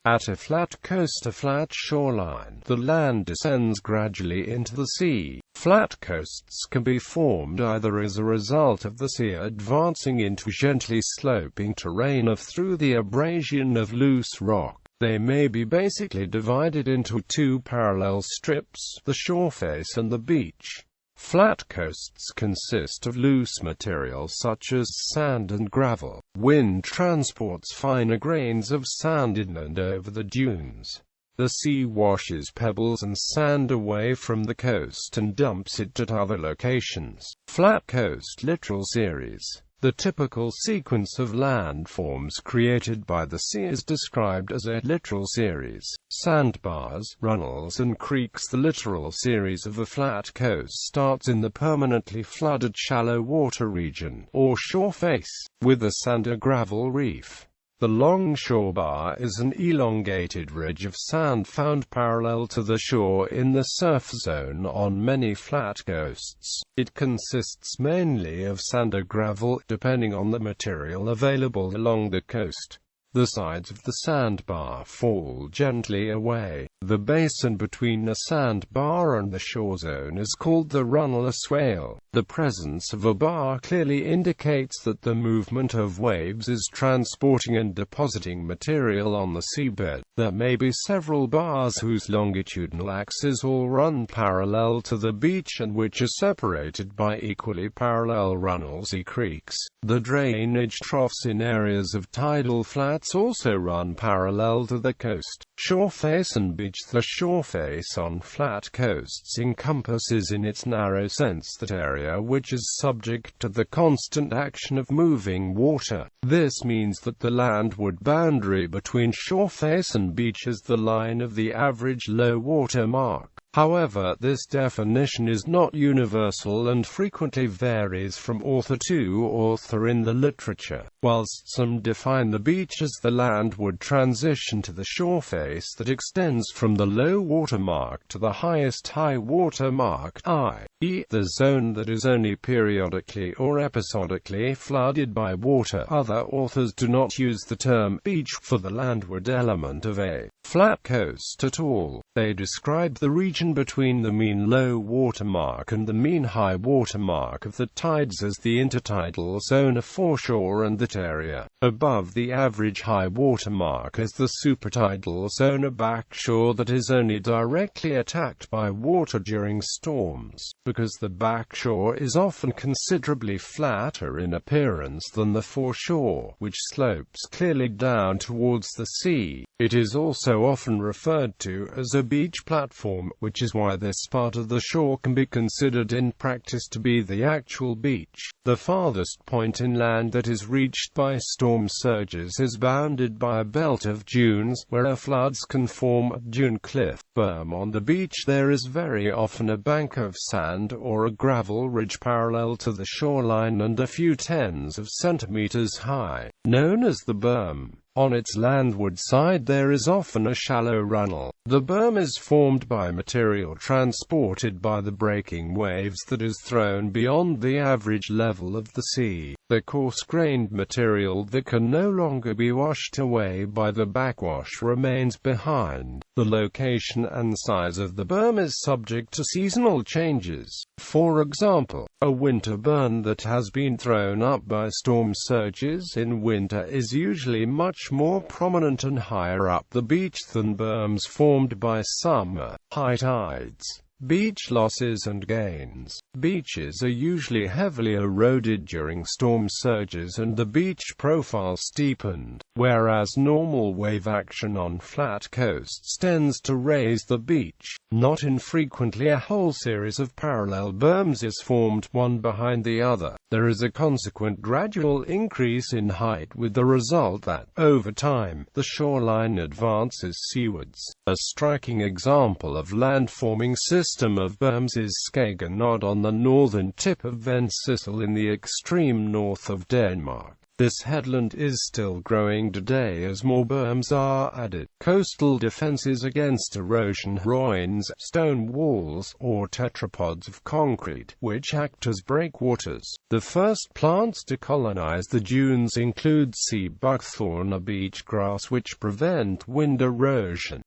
At a flat coast, a flat shoreline, the land descends gradually into the sea. Flat coasts can be formed either as a result of the sea advancing into gently sloping terrain or through the abrasion of loose rock. They may be basically divided into two parallel strips, the shoreface and the beach. Flat coasts consist of loose material such as sand and gravel. Wind transports finer grains of sand in and over the dunes. The sea washes pebbles and sand away from the coast and dumps it at other locations. Flat coast littoral series. The typical sequence of landforms created by the sea is described as a littoral series. Sandbars, runnels and creeks. The littoral series of a flat coast starts in the permanently flooded shallow water region, or shoreface, with a sand or gravel reef. The longshore bar is an elongated ridge of sand found parallel to the shore in the surf zone on many flat coasts. It consists mainly of sand or gravel, depending on the material available along the coast. The sides of the sandbar fall gently away. The basin between a sandbar and the shore zone is called the runnel or swale. The presence of a bar clearly indicates that the movement of waves is transporting and depositing material on the seabed. There may be several bars whose longitudinal axes all run parallel to the beach and which are separated by equally parallel runnels or creeks. The drainage troughs in areas of tidal flats also run parallel to the coast. Shoreface and beach. The shoreface on flat coasts encompasses in its narrow sense that area which is subject to the constant action of moving water. This means that the landward boundary between shoreface and beach is the line of the average low water mark. However, this definition is not universal and frequently varies from author to author in the literature. Whilst some define the beach as the landward transition to the shoreface that extends from the low water mark to the highest high water mark, i.e., the zone that is only periodically or episodically flooded by water, other authors do not use the term beach for the landward element of a flat coast at all. They describe the region between the mean low water mark and the mean high water mark of the tides as the intertidal zone, a foreshore, and that area above the average high water mark as the supertidal zone, a backshore that is only directly attacked by water during storms. Because the backshore is often considerably flatter in appearance than the foreshore, which slopes clearly down towards the sea, it is also often referred to as a beach platform, which is why this part of the shore can be considered in practice to be the actual beach. The farthest point inland that is reached by storm surges is bounded by a belt of dunes, where floods can form a dune cliff berm on the beach. There is very often a bank of sand or a gravel ridge parallel to the shoreline and a few tens of centimeters high, known as the berm. On its landward side there is often a shallow runnel. The berm is formed by material transported by the breaking waves that is thrown beyond the average level of the sea. The coarse-grained material that can no longer be washed away by the backwash remains behind. The location and size of the berm is subject to seasonal changes. For example, a winter berm that has been thrown up by storm surges in winter is usually much more prominent and higher up the beach than berms formed by summer high tides. Beach losses and gains. Beaches are usually heavily eroded during storm surges and the beach profile steepened, whereas normal wave action on flat coasts tends to raise the beach. Not infrequently a whole series of parallel berms is formed, one behind the other. There is a consequent gradual increase in height with the result that, over time, the shoreline advances seawards. A striking example of landforming system of berms is Skagenod on the northern tip of Vendsyssel in the extreme north of Denmark. This headland is still growing today as more berms are added. Coastal defenses against erosion: groins, stone walls, or tetrapods of concrete, which act as breakwaters. The first plants to colonize the dunes include sea buckthorn, a beach grass which prevent wind erosion.